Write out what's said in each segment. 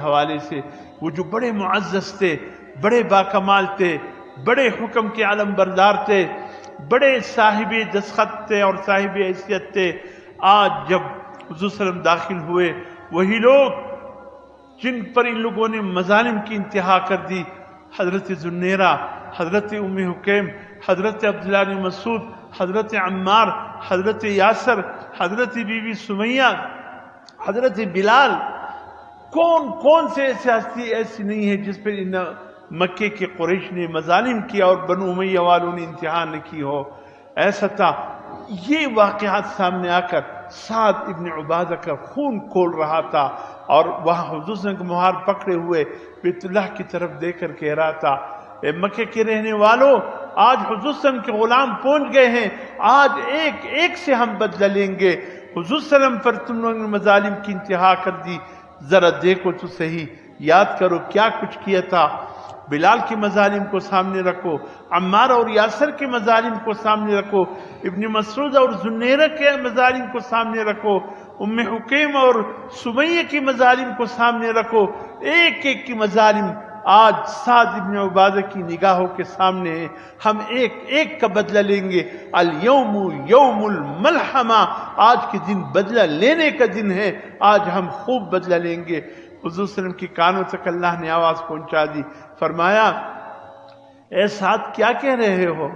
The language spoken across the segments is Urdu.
حوالے سے وہ جو بڑے معزز تھے، بڑے باکمال تھے، بڑے حکم کے علم بردار تھے، بڑے صاحب دستخط تھے اور صاحب حیثیت تھے، آج جب حضور صلی اللہ علیہ وسلم داخل ہوئے، وہی لوگ جن پر ان لوگوں نے مظالم کی انتہا کر دی، حضرت ذوالنیرہ، حضرت ام حکیم، حضرت عبداللہ بن مسعود، حضرت عمار، حضرت یاسر، حضرت بی بی سمیہ، حضرت بلال، کون سے ایسے ہستی ایسی نہیں ہے جس پر ان مکے کے قریش نے مظالم کیا اور بنو امیہ والوں نے انتہا نہ کی ہو. ایسا تھا. یہ واقعات سامنے آ کر سعد ابن عبادہ کا خون کھول رہا تھا اور وہاں حضور صلی اللہ علیہ وسلم کے مہار پکڑے ہوئے بیت اللہ کی طرف دیکھ کر کہہ رہا تھا، اے مکے کے رہنے والوں، آج حضور صلی اللہ علیہ وسلم کے غلام پہنچ گئے ہیں، آج ایک ایک سے ہم بدلہ لیں گے. حضور صلی اللہ علیہ وسلم پر تم لوگوں نے مظالم کی انتہا کر دی، ذرا دیکھو تو صحیح، یاد کرو کیا کچھ کیا تھا. بلال کے مظالم کو سامنے رکھو، عمار اور یاسر کے مظالم کو سامنے رکھو، ابن مسعود اور ذوالنیرہ کے مظالم کو سامنے رکھو، ام حکیم اور سمیہ کے مظالم کو سامنے رکھو. ایک ایک کی مظالم آج سعد ابن عبادہ کی نگاہوں کے سامنے ہیں. ہم ایک ایک کا بدلہ لیں گے. الیوم یوم الملحمہ، آج کے دن بدلہ لینے کا دن ہے، آج ہم خوب بدلہ لیں گے. حضور صلی اللہ علیہ وسلم کی کانوں تک اللہ نے آواز پہنچا دی. فرمایا، اے سعد کیا کہہ رہے ہو،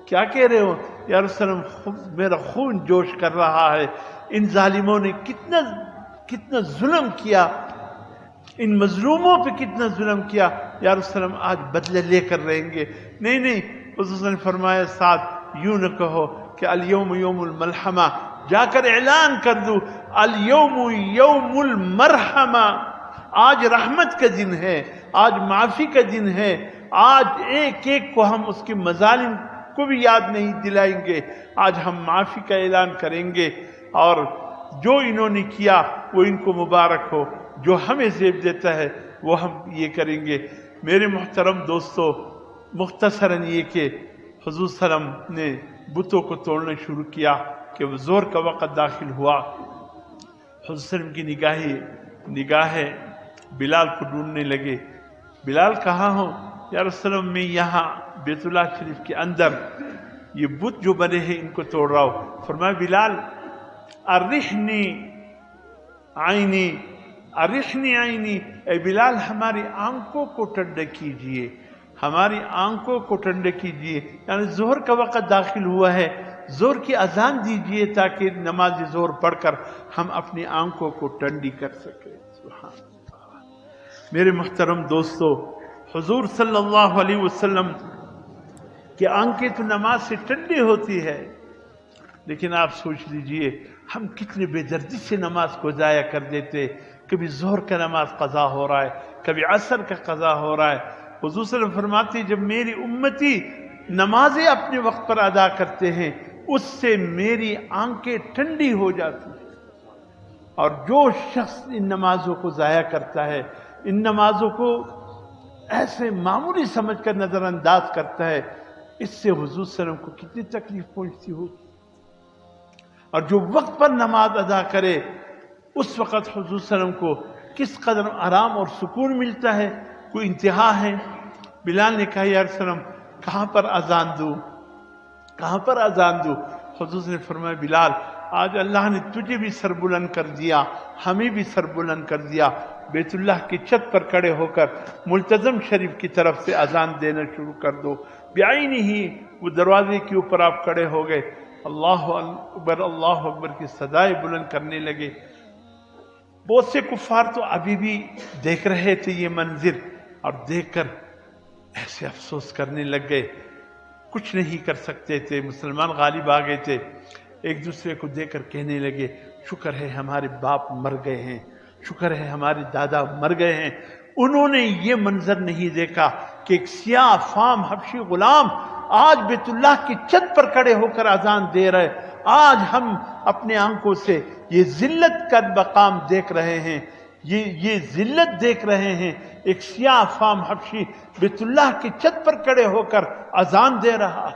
کیا کہہ رہے ہو؟ یا رسول اللہ، میرا خون جوش کر رہا ہے. ان ظالموں نے کتنا ظلم کیا، ان مظلوموں پہ کتنا ظلم کیا. یا رسول اللہ آج بدلہ لے کر رہیں گے. نہیں حضور صلی اللہ علیہ وسلم نے فرمایا، سعد یوں نہ کہو کہ الیوم یوم الملحمہ، جا کر اعلان کر دو الیوم یوم المرحمہ، آج رحمت کا دن ہے، آج معافی کا دن ہے. آج ایک ایک کو ہم اس کے مظالم کو بھی یاد نہیں دلائیں گے، آج ہم معافی کا اعلان کریں گے، اور جو انہوں نے کیا وہ ان کو مبارک ہو، جو ہمیں زیب دیتا ہے وہ ہم یہ کریں گے. میرے محترم دوستو، مختصراً یہ کہ حضور صلی اللہ علیہ وسلم نے بتوں کو توڑنا شروع کیا کہ وہ زور کا وقت داخل ہوا. حضور صلی اللہ علیہ وسلم کی نگاہیں بلال کو ڈھونڈنے لگے. بلال کہاں ہو؟ یا رسول اللہ میں یہاں بیت اللہ شریف کے اندر یہ بت جو بنے ہیں ان کو توڑ رہا ہوں. فرمایا، بلال ارحنی عینی، ارحنی عینی، اے بلال ہماری آنکھوں کو ٹھنڈا کیجئے، ہماری آنکھوں کو ٹھنڈا کیجئے. یعنی ظہر کا وقت داخل ہوا ہے، زور کی اذان دیجئے تاکہ نماز ظہر پڑھ کر ہم اپنی آنکھوں کو ٹھنڈی کر سکیں. سبحان اللہ. میرے محترم دوستو، حضور صلی اللہ علیہ وسلم کی آنکھیں تو نماز سے ٹھنڈی ہوتی ہے، لیکن آپ سوچ لیجئے ہم کتنے بے دردی سے نماز کو ضائع کر دیتے. کبھی ظہر کا نماز قضا ہو رہا ہے، کبھی عصر کا قضا ہو رہا ہے. حضور صلی اللہ علیہ وسلم فرماتے جب میری امتی نمازیں اپنے وقت پر ادا کرتے ہیں اس سے میری آنکھیں ٹھنڈی ہو جاتی ہیں. اور جو شخص ان نمازوں کو ضائع کرتا ہے، ان نمازوں کو ایسے معمولی سمجھ کر نظر انداز کرتا ہے، اس سے حضور صلی اللہ علیہ وسلم کو کتنی تکلیف پہنچتی ہوگی. اور جو وقت پر نماز ادا کرے اس وقت حضور صلی اللہ علیہ وسلم کو کس قدر آرام اور سکون ملتا ہے، کوئی انتہا ہے. بلال نے کہا، یا رسول اللہ کہاں پر اذان دوں، کہاں پر اذان دوں؟ حضور نے فرمایا، بلال آج اللہ نے تجھے بھی سر بلند کر دیا، ہمیں بھی سر بلند کر دیا. بیت اللہ کی چھت پر کھڑے ہو کر ملتزم شریف کی طرف سے اذان دینا شروع کر دو. بعینی ہی وہ دروازے کے اوپر آپ کھڑے ہو گئے، اللہ اکبر اللہ اکبر کی صدائیں بلند کرنے لگے. بہت سے کفار تو ابھی بھی دیکھ رہے تھے یہ منظر، اور دیکھ کر ایسے افسوس کرنے لگ گئے، کچھ نہیں کر سکتے تھے. مسلمان غالب آ گئے تھے. ایک دوسرے کو دیکھ کر کہنے لگے، شکر ہے ہمارے باپ مر گئے ہیں، شکر ہے ہمارے دادا مر گئے ہیں. انہوں نے یہ منظر نہیں دیکھا کہ ایک سیاہ فام حبشی غلام آج بیت اللہ کی چھت پر کھڑے ہو کر اذان دے رہے. آج ہم اپنے آنکھوں سے یہ ذلت کا مقام دیکھ رہے ہیں، یہ ذلت دیکھ رہے ہیں. ایک سیاہ فام حبشی بیت اللہ کی چھت پر کھڑے ہو کر اذان دے رہا.